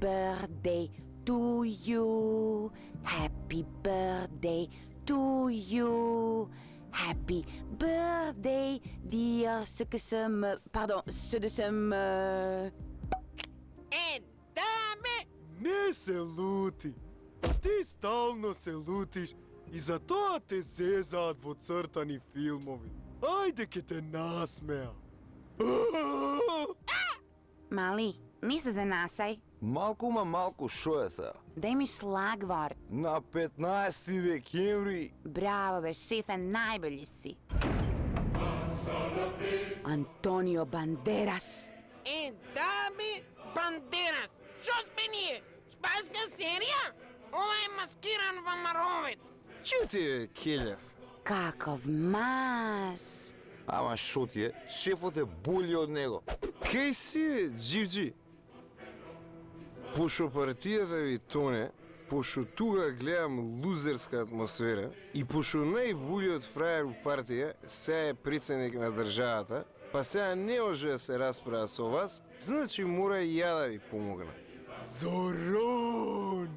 birthday to you. Happy birthday to you. Happy birthday, dear citizen. Dame! Не се лути. Ти стално се лутиш и затоа те зезаат во цртани филмови. Ајде ке те насмеа. Mali, nisi se nasaj. Малку шо е сега? Da imiš slagvort. На 15 декември. Bravo, beš, šefe, najbolji si. Antonio Banderas. Dame! Banderas! Шо сме ние? Шпанска серија? Ова е маскиран вамаровец! Чу ти е, Келев? Kakov mas. Ама шо ти е? Шефот е бољи од него. Кај си, Дживджи? Пошто партијата ви тоне, пошто тука гледам лузерска атмосфера и пошто најболјиот фраjer у партија се е председник на државата, па сега не може да се расправа со вас, значи мора и ја да ви помогна. Зорон!